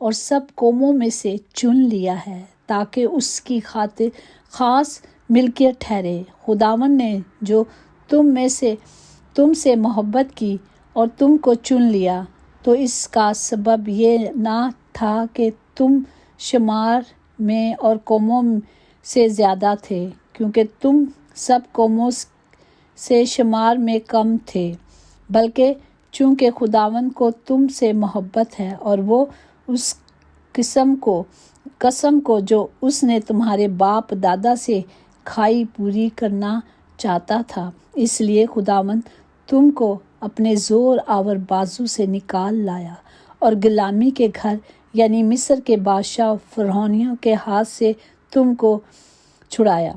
اور سب قوموں میں سے چن لیا ہے تاکہ اس کی خاطر خاص ملکیت ٹھہرے۔ خداوند نے جو تم سے محبت کی اور تم کو چن لیا تو اس کا سبب یہ نہ تھا کہ تم شمار میں اور قوموں سے زیادہ تھے، کیونکہ تم سب قوموں سے شمار میں کم تھے، بلکہ چونکہ خداوند کو تم سے محبت ہے اور وہ اس قسم کو جو اس نے تمہارے باپ دادا سے کھائی پوری کرنا چاہتا تھا، اس لیے خداوند تم کو اپنے زور آور بازو سے نکال لایا اور غلامی کے گھر یعنی مصر کے بادشاہ فرعونیوں کے ہاتھ سے تم کو چھڑایا۔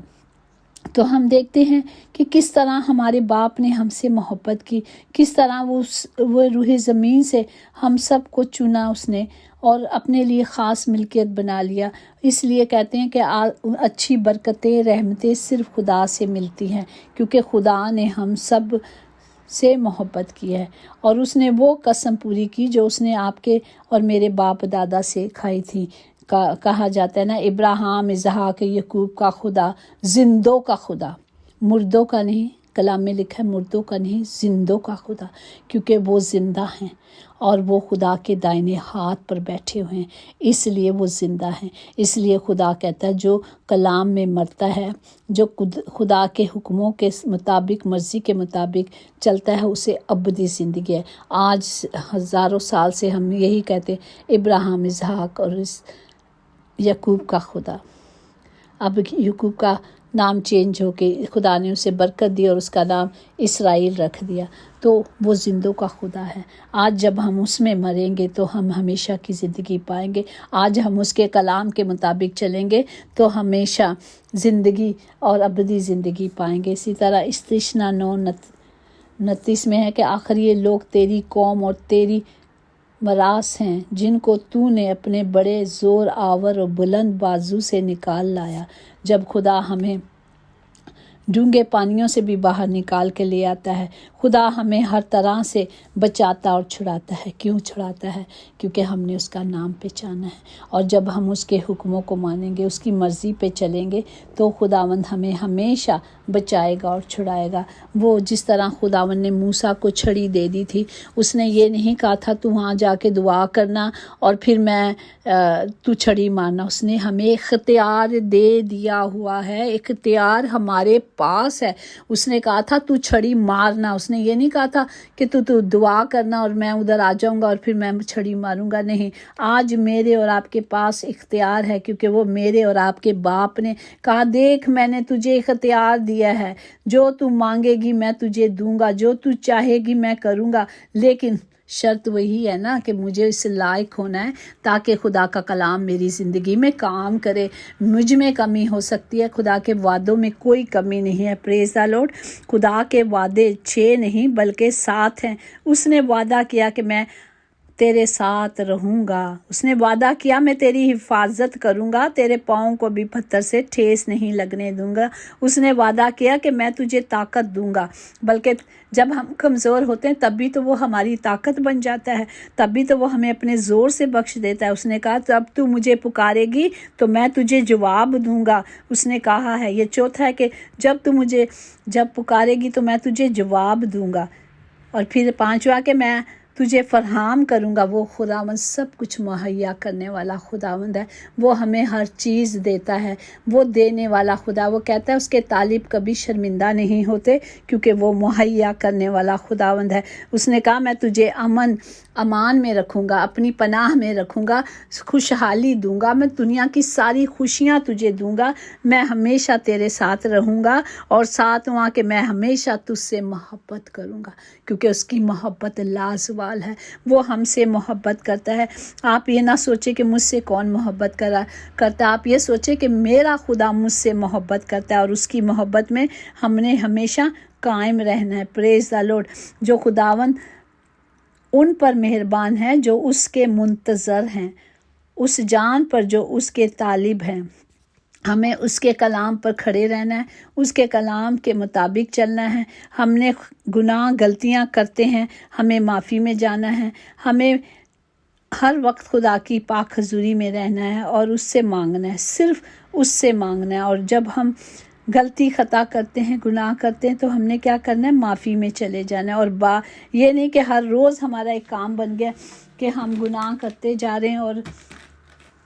تو ہم دیکھتے ہیں کہ کس طرح ہمارے باپ نے ہم سے محبت کی، کس طرح وہ روح زمین سے ہم سب کو چنا اس نے اور اپنے لیے خاص ملکیت بنا لیا۔ اس لیے کہتے ہیں کہ اچھی برکتیں رحمتیں صرف خدا سے ملتی ہیں، کیونکہ خدا نے ہم سب سے محبت کی ہے اور اس نے وہ قسم پوری کی جو اس نے آپ کے اور میرے باپ دادا سے کھائی تھی۔ کہا جاتا ہے نا، ابراہیم، اسحاق، یعقوب کا خدا زندوں کا خدا، مردوں کا نہیں۔ کلام میں لکھا ہے مردوں کا نہیں، زندوں کا خدا، کیونکہ وہ زندہ ہیں اور وہ خدا کے دائنے ہاتھ پر بیٹھے ہوئے ہیں، اس لیے وہ زندہ ہیں۔ اس لیے خدا کہتا ہے جو کلام میں مرتا ہے، جو خدا کے حکموں کے مطابق، مرضی کے مطابق چلتا ہے، اسے ابدی زندگی ہے۔ آج ہزاروں سال سے ہم یہی کہتے ہیں، ابراہیم، اسحاق اور یعقوب کا خدا۔ اب یعقوب کا نام چینج ہو کے خدا نے اسے برکت دی اور اس کا نام اسرائیل رکھ دیا، تو وہ زندوں کا خدا ہے۔ آج جب ہم اس میں مریں گے تو ہم ہمیشہ کی زندگی پائیں گے۔ آج ہم اس کے کلام کے مطابق چلیں گے تو ہمیشہ زندگی اور ابدی زندگی پائیں گے۔ اسی طرح استثنا 9:29 میں ہے کہ آخر یہ لوگ تیری قوم اور تیری وراثت ہیں، جن کو تو نے اپنے بڑے زور آور اور بلند بازو سے نکال لایا۔ جب خدا ہمیں ڈونگے پانیوں سے بھی باہر نکال کے لے آتا ہے، خدا ہمیں ہر طرح سے بچاتا اور چھڑاتا ہے۔ کیوں چھڑاتا ہے؟ کیونکہ ہم نے اس کا نام پہچانا ہے، اور جب ہم اس کے حکموں کو مانیں گے، اس کی مرضی پہ چلیں گے، تو خداوند ہمیں ہمیشہ بچائے گا اور چھڑائے گا۔ وہ جس طرح خداوند نے موسیٰ کو چھڑی دے دی تھی، اس نے یہ نہیں کہا تھا تو وہاں جا کے دعا کرنا اور پھر تو چھڑی مارنا۔ اس نے ہمیں اختیار دے دیا ہوا ہے، اختیار ہمارے پاس ہے۔ اس نے کہا تھا تو چھڑی مارنا، اس نے یہ نہیں کہا تھا کہ تو دعا کرنا اور میں ادھر آ جاؤں گا اور پھر میں چھڑی ماروں گا۔ نہیں، آج میرے اور آپ کے پاس اختیار ہے، کیونکہ وہ میرے اور آپ کے باپ نے کہا دیکھ میں نے تجھے اختیار دیا ہے، جو تو مانگے گی میں تجھے دوں گا، جو تو چاہے گی میں کروں گا، لیکن شرط وہی ہے نا کہ مجھے اس لائق ہونا ہے تاکہ خدا کا کلام میری زندگی میں کام کرے۔ مجھ میں کمی ہو سکتی ہے، خدا کے وعدوں میں کوئی کمی نہیں ہے۔ پریز دی لارڈ۔ خدا کے وعدے 6 نہیں بلکہ 7 ہیں۔ اس نے وعدہ کیا کہ میں تیرے ساتھ رہوں گا، اس نے وعدہ کیا میں تیری حفاظت کروں گا، تیرے پاؤں کو بھی پتھر سے ٹھیس نہیں لگنے دوں گا۔ اس نے وعدہ کیا کہ میں تجھے طاقت دوں گا، بلکہ جب ہم کمزور ہوتے ہیں تب بھی تو وہ ہماری طاقت بن جاتا ہے، تب بھی تو وہ ہمیں اپنے زور سے بخش دیتا ہے۔ اس نے کہا جب تو مجھے پکارے گی تو میں تجھے جواب دوں گا۔ اس نے کہا ہے یہ چوتھا ہے کہ جب پکارے گی تو میں تجھے جواب دوں گا، اور پھر 5واں کہ میں تجھے فراہم کروں گا۔ وہ خداوند سب کچھ مہیا کرنے والا خداوند ہے، وہ ہمیں ہر چیز دیتا ہے، وہ دینے والا خدا۔ وہ کہتا ہے اس کے طالب کبھی شرمندہ نہیں ہوتے، کیونکہ وہ مہیا کرنے والا خداوند ہے۔ اس نے کہا میں تجھے امان میں رکھوں گا، اپنی پناہ میں رکھوں گا، خوشحالی دوں گا، میں دنیا کی ساری خوشیاں تجھے دوں گا، میں ہمیشہ تیرے ساتھ رہوں گا، اور 7واں کہ میں ہمیشہ تجھ سے محبت کروں گا، کیونکہ اس کی محبت لازوال ہے۔ وہ ہم سے محبت کرتا ہے۔ آپ یہ نہ سوچیں کہ مجھ سے کون محبت کرتا ہے، آپ یہ سوچیں کہ میرا خدا مجھ سے محبت کرتا ہے، اور اس کی محبت میں ہم نے ہمیشہ قائم رہنا ہے۔ پریز دی لارڈ۔ جو خداوند ان پر مہربان ہے جو اس کے منتظر ہیں، اس جان پر جو اس کے طالب ہیں۔ ہمیں اس کے کلام پر کھڑے رہنا ہے، اس کے کلام کے مطابق چلنا ہے۔ ہم نے غلطیاں کرتے ہیں، ہمیں معافی میں جانا ہے، ہر وقت خدا کی پاک حضوری میں رہنا ہے اور اس سے مانگنا ہے، صرف اس سے مانگنا ہے۔ اور جب ہم غلطی خطا کرتے ہیں، گناہ کرتے ہیں، تو ہم نے کیا کرنا ہے؟ معافی میں چلے جانا ہے۔ اور یہ نہیں کہ ہر روز ہمارا ایک کام بن گیا کہ ہم گناہ کرتے جا رہے ہیں اور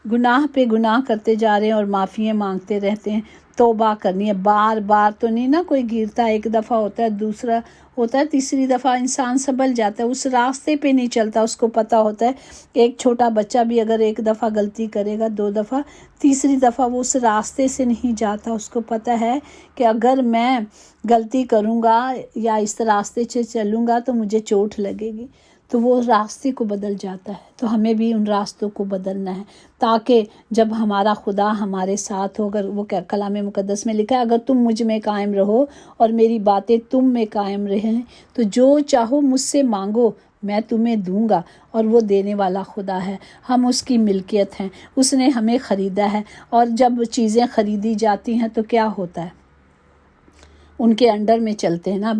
گناہ پہ گناہ کرتے جا رہے ہیں اور معافیاں مانگتے رہتے ہیں۔ توبہ کرنی ہے، بار بار تو نہیں نا کوئی گرتا، ایک دفعہ ہوتا ہے، دوسرا ہوتا ہے، تیسری دفعہ انسان سنبھل جاتا ہے، اس راستے پہ نہیں چلتا، اس کو پتہ ہوتا ہے۔ ایک چھوٹا بچہ بھی اگر ایک دفعہ غلطی کرے گا، 2 دفعہ، تیسری دفعہ وہ اس راستے سے نہیں جاتا، اس کو پتہ ہے کہ اگر میں غلطی کروں گا یا اس راستے سے چلوں گا تو مجھے چوٹ لگے گی، تو وہ راستے کو بدل جاتا ہے۔ تو ہمیں بھی ان راستوں کو بدلنا ہے تاکہ جب ہمارا خدا ہمارے ساتھ ہو، اگر وہ کلام مقدس میں لکھا ہے اگر تم مجھ میں قائم رہو اور میری باتیں تم میں قائم رہیں تو جو چاہو مجھ سے مانگو میں تمہیں دوں گا، اور وہ دینے والا خدا ہے، ہم اس کی ملکیت ہیں، اس نے ہمیں خریدا ہے۔ اور جب چیزیں خریدی جاتی ہیں تو کیا ہوتا ہے؟ ان کے انڈر میں چلتے ہیں نا۔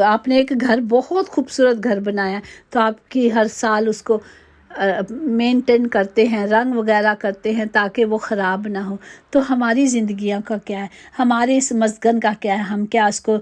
آپ نے ایک گھر، بہت خوبصورت گھر بنایا تو آپ کی ہر سال اس کو مینٹین کرتے ہیں، رنگ وغیرہ کرتے ہیں تاکہ وہ خراب نہ ہو۔ تو ہماری زندگیوں کا کیا ہے؟ ہمارے اس مسکن کا کیا ہے؟ ہم کیا اس کو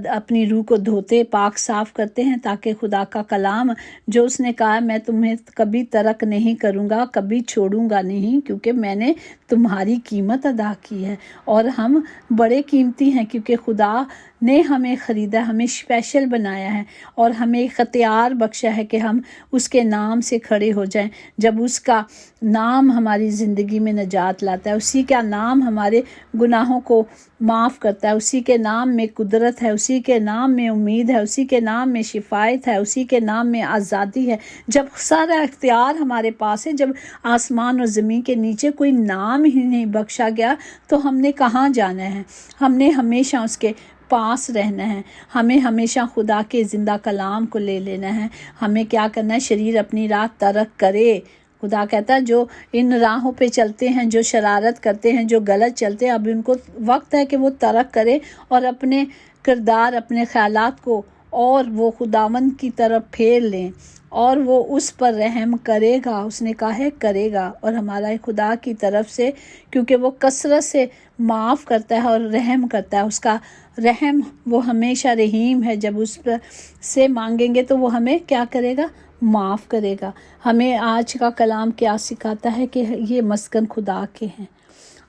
اپنی روح کو دھوتے، پاک صاف کرتے ہیں تاکہ خدا کا کلام جو اس نے کہا میں تمہیں کبھی ترک نہیں کروں گا، کبھی چھوڑوں گا نہیں، کیونکہ میں نے تمہاری قیمت ادا کی ہے۔ اور ہم بڑے قیمتی ہیں کیونکہ خدا نے ہمیں خریدا، ہمیں اسپیشل بنایا ہے اور ہمیں اختیار بخشا ہے کہ ہم اس کے نام سے کھڑے ہو جائیں۔ جب اس کا نام ہماری زندگی میں نجات لاتا ہے، اسی کا نام ہمارے گناہوں کو معاف کرتا ہے، اسی کے نام میں قدرت ہے، اسی کے نام میں امید ہے، اسی کے نام میں شفایت ہے، اسی کے نام میں آزادی ہے۔ جب سارا اختیار ہمارے پاس ہے، جب آسمان اور زمین کے نیچے کوئی نام ہی نہیں بخشا گیا تو ہم نے کہاں جانا ہے؟ ہم نے ہمیشہ اس کے پاس رہنا ہے، ہمیں ہمیشہ خدا کے زندہ کلام کو لے لینا ہے۔ ہمیں کیا کرنا ہے؟ شریر اپنی راہ ترک کرے۔ خدا کہتا ہے جو ان راہوں پہ چلتے ہیں، جو شرارت کرتے ہیں، جو غلط چلتے ہیں، اب ان کو وقت ہے کہ وہ ترک کرے اور اپنے کردار، اپنے خیالات کو اور وہ خداوند کی طرف پھیر لیں، اور وہ اس پر رحم کرے گا۔ اس نے کہا ہے کرے گا، اور ہمارا خدا کی طرف سے، کیونکہ وہ کثرت سے معاف کرتا ہے اور رحم کرتا ہے، اس کا رحم، وہ ہمیشہ رحیم ہے۔ جب اس پر سے مانگیں گے تو وہ ہمیں کیا کرے گا؟ معاف کرے گا۔ ہمیں آج کا کلام کیا سکھاتا ہے کہ یہ مسکن خدا کے ہیں،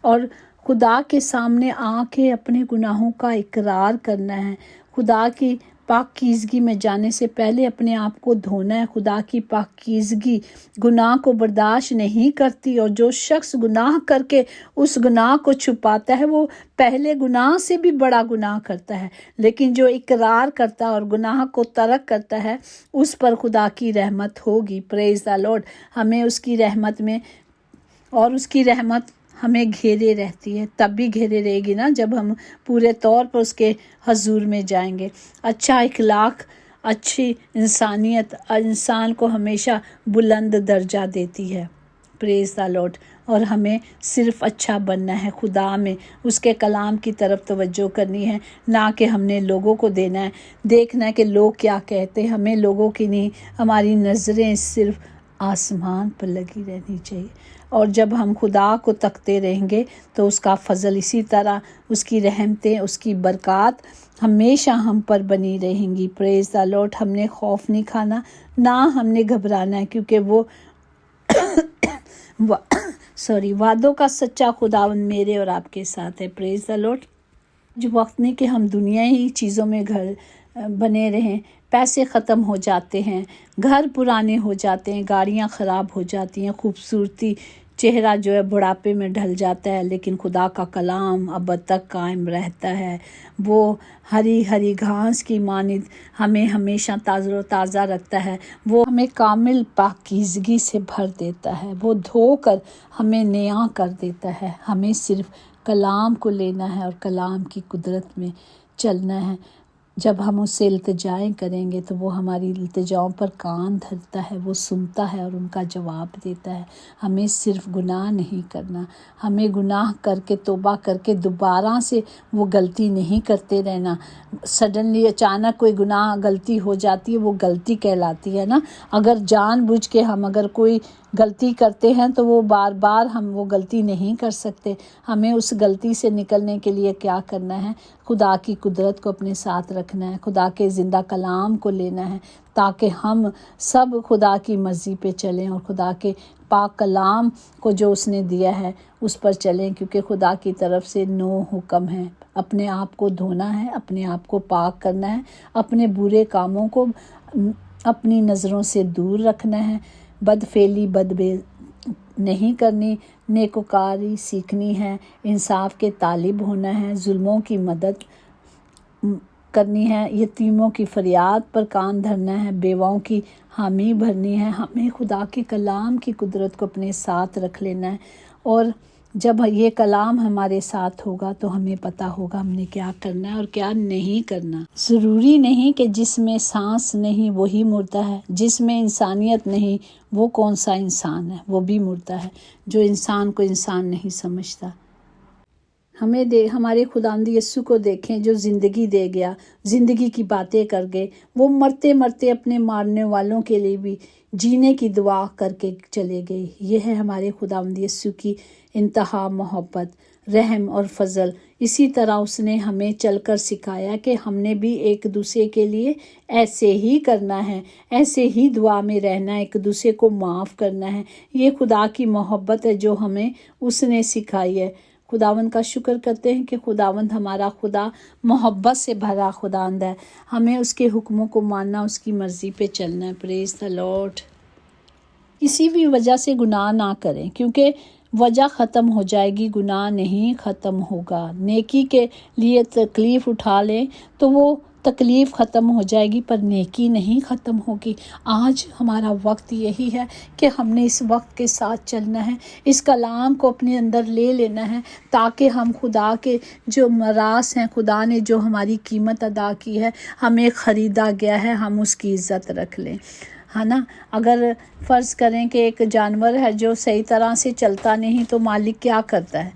اور خدا کے سامنے آ کے اپنے گناہوں کا اقرار کرنا ہے۔ خدا کی پاکیزگی میں جانے سے پہلے اپنے آپ کو دھونا ہے۔ خدا کی پاکیزگی گناہ کو برداشت نہیں کرتی، اور جو شخص گناہ کر کے اس گناہ کو چھپاتا ہے وہ پہلے گناہ سے بھی بڑا گناہ کرتا ہے، لیکن جو اقرار کرتا ہے اور گناہ کو ترک کرتا ہے اس پر خدا کی رحمت ہوگی۔ پریز دی لارڈ۔ ہمیں اس کی رحمت میں، اور اس کی رحمت ہمیں گھیرے رہتی ہے، تب بھی گھیرے رہے گی نا جب ہم پورے طور پر اس کے حضور میں جائیں گے۔ اچھا اخلاق، اچھی انسانیت انسان کو ہمیشہ بلند درجہ دیتی ہے۔ پریز دی لارڈ۔ اور ہمیں صرف اچھا بننا ہے، خدا میں اس کے کلام کی طرف توجہ کرنی ہے، نہ کہ ہم نے لوگوں کو دینا ہے، دیکھنا ہے کہ لوگ کیا کہتے ہیں۔ ہمیں لوگوں کی نہیں، ہماری نظریں صرف آسمان پر لگی رہنی چاہیے۔ اور جب ہم خدا کو تکتے رہیں گے تو اس کا فضل، اسی طرح اس کی رحمتیں، اس کی برکات ہمیشہ ہم پر بنی رہیں گی۔ پریز دی لارڈ۔ ہم نے خوف نہیں کھانا، نہ ہم نے گھبرانا ہے، کیونکہ وہ وعدوں کا سچا خداوند میرے اور آپ کے ساتھ ہے۔ پریز دی لارڈ۔ جو وقت نہیں کہ ہم دنیا ہی چیزوں میں گھر بنے رہیں، پیسے ختم ہو جاتے ہیں، گھر پرانے ہو جاتے ہیں، گاڑیاں خراب ہو جاتی ہیں، خوبصورتی چہرہ جو ہے بڑھاپے میں ڈھل جاتا ہے، لیکن خدا کا کلام ابد تک قائم رہتا ہے۔ وہ ہری ہری گھاس کی مانند ہمیں ہمیشہ تازہ و تازہ رکھتا ہے، وہ ہمیں کامل پاکیزگی سے بھر دیتا ہے، وہ دھو کر ہمیں نیا کر دیتا ہے۔ ہمیں صرف کلام کو لینا ہے اور کلام کی قدرت میں چلنا ہے۔ جب ہم اس سے التجائیں کریں گے تو وہ ہماری التجاؤں پر کان دھرتا ہے، وہ سنتا ہے اور ان کا جواب دیتا ہے۔ ہمیں صرف گناہ نہیں کرنا، ہمیں گناہ کر کے توبہ کر کے دوبارہ سے وہ غلطی نہیں کرتے رہنا۔ سڈنلی اچانک کوئی گناہ غلطی ہو جاتی ہے، وہ غلطی کہلاتی ہے نا۔ اگر جان بوجھ کے ہم اگر کوئی غلطی کرتے ہیں تو وہ بار بار ہم وہ غلطی نہیں کر سکتے۔ ہمیں اس غلطی سے نکلنے کے لیے کیا کرنا ہے؟ خدا کی قدرت کو اپنے ساتھ رکھنا ہے، خدا کے زندہ کلام کو لینا ہے، تاکہ ہم سب خدا کی مرضی پہ چلیں اور خدا کے پاک کلام کو جو اس نے دیا ہے اس پر چلیں، کیونکہ خدا کی طرف سے 9 حکم ہیں۔ اپنے آپ کو دھونا ہے، اپنے آپ کو پاک کرنا ہے، اپنے برے کاموں کو اپنی نظروں سے دور رکھنا ہے، بدفعلی نہیں کرنی، نیکوکاری سیکھنی ہے، انصاف کے طالب ہونا ہے، ظلموں کی مدد کرنی ہے، یتیموں کی فریاد پر کان دھرنا ہے، بیواؤں کی حامی بھرنی ہے۔ ہمیں خدا کے کلام کی قدرت کو اپنے ساتھ رکھ لینا ہے، اور جب یہ کلام ہمارے ساتھ ہوگا تو ہمیں پتہ ہوگا ہم نے کیا کرنا ہے اور کیا نہیں کرنا۔ ضروری نہیں کہ جس میں سانس نہیں وہی مردہ ہے، جس میں انسانیت نہیں وہ کون سا انسان ہے، وہ بھی مردہ ہے، جو انسان کو انسان نہیں سمجھتا۔ ہمارے خداوند یسوع کو دیکھیں جو زندگی دے گیا، زندگی کی باتیں کر گئے، وہ مرتے مرتے اپنے مارنے والوں کے لیے بھی جینے کی دعا کر کے چلے گئے۔ یہ ہے ہمارے خداوند یسوع کی انتہا محبت، رحم اور فضل۔ اسی طرح اس نے ہمیں چل کر سکھایا کہ ہم نے بھی ایک دوسرے کے لیے ایسے ہی کرنا ہے، ایسے ہی دعا میں رہنا ہے، ایک دوسرے کو معاف کرنا ہے۔ یہ خدا کی محبت ہے جو ہمیں اس نے سکھائی ہے۔ خداوند کا شکر کرتے ہیں کہ خداوند ہمارا خدا محبت سے بھرا خداوند ہے۔ ہمیں اس کے حکموں کو ماننا، اس کی مرضی پہ چلنا ہے۔ پریز دی لارڈ۔ کسی بھی وجہ سے گناہ نہ کریں، کیونکہ وجہ ختم ہو جائے گی، گناہ نہیں ختم ہوگا۔ نیکی کے لیے تکلیف اٹھا لیں تو وہ تکلیف ختم ہو جائے گی، پر نیکی نہیں ختم ہوگی۔ آج ہمارا وقت یہی ہے کہ ہم نے اس وقت کے ساتھ چلنا ہے، اس کلام کو اپنے اندر لے لینا ہے، تاکہ ہم خدا کے جو میراث ہیں، خدا نے جو ہماری قیمت ادا کی ہے، ہمیں خریدا گیا ہے، ہم اس کی عزت رکھ لیں، ہے نا۔ اگر فرض کریں کہ ایک جانور ہے جو صحیح طرح سے چلتا نہیں تو مالک کیا کرتا ہے؟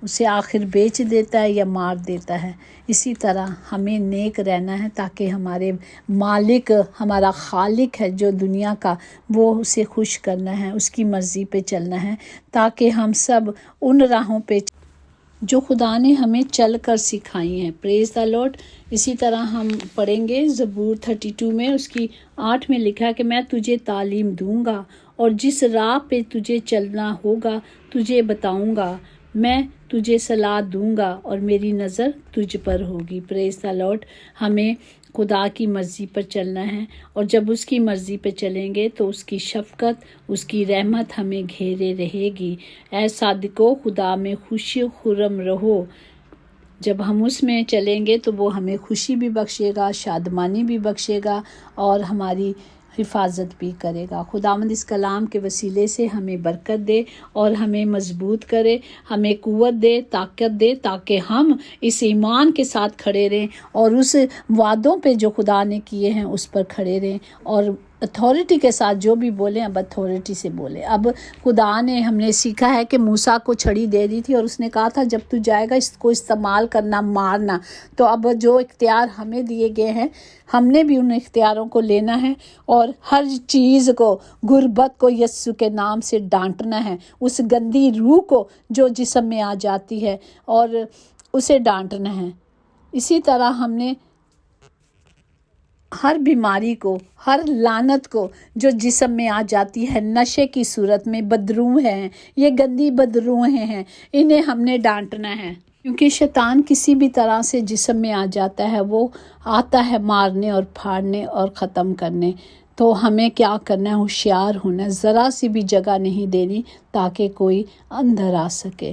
اسے آخر بیچ دیتا ہے یا مار دیتا ہے۔ اسی طرح ہمیں نیک رہنا ہے تاکہ ہمارے مالک، ہمارا خالق ہے جو دنیا کا، وہ اسے خوش کرنا ہے، اس کی مرضی پہ چلنا ہے، تاکہ ہم سب ان راہوں پہ جو خدا نے ہمیں چل کر سکھائی ہیں۔ پریز دی لارڈ۔ اسی طرح ہم پڑھیں گے زبور 32 میں، اس کی 8 میں لکھا ہے کہ میں تجھے تعلیم دوں گا اور جس راہ پہ تجھے چلنا ہوگا تجھے بتاؤں گا، میں تجھے صلاح دوں گا اور میری نظر تجھ پر ہوگی۔ پریز دی لارڈ۔ ہمیں خدا کی مرضی پر چلنا ہے، اور جب اس کی مرضی پہ چلیں گے تو اس کی شفقت، اس کی رحمت ہمیں گھیرے رہے گی۔ اے صادقو، خدا میں خوشی خرم رہو۔ جب ہم اس میں چلیں گے تو وہ ہمیں خوشی بھی بخشے گا، شادمانی بھی بخشے گا، اور ہماری حفاظت بھی کرے گا۔ خداوند اس کلام کے وسیلے سے ہمیں برکت دے اور ہمیں مضبوط کرے، ہمیں قوت دے، طاقت دے، تاکہ ہم اس ایمان کے ساتھ کھڑے رہیں اور اس وعدوں پہ جو خدا نے کیے ہیں اس پر کھڑے رہیں، اور اتھارٹی کے ساتھ جو بھی بولیں اب اتھارٹی سے بولیں۔ اب خدا نے، ہم نے سیکھا ہے کہ موسیٰ کو چھڑی دے دی تھی اور اس نے کہا تھا جب تو جائے گا اس کو استعمال کرنا، مارنا۔ تو اب جو اختیار ہمیں دیے گئے ہیں ہم نے بھی ان اختیاروں کو لینا ہے، اور ہر چیز کو، غربت کو یسوع کے نام سے ڈانٹنا ہے، اس گندی روح کو جو جسم میں آ جاتی ہے اور اسے ڈانٹنا ہے۔ اسی طرح ہم نے ہر بیماری کو، ہر لعنت کو جو جسم میں آ جاتی ہے نشے کی صورت میں، بدروح ہیں، یہ گندی بدروحیں ہیں، انہیں ہم نے ڈانٹنا ہے، کیونکہ شیطان کسی بھی طرح سے جسم میں آ جاتا ہے، وہ آتا ہے مارنے اور پھاڑنے اور ختم کرنے۔ تو ہمیں کیا کرنا ہے؟ ہوشیار ہونا ہے، ذرا سی بھی جگہ نہیں دینی تاکہ کوئی اندر آ سکے۔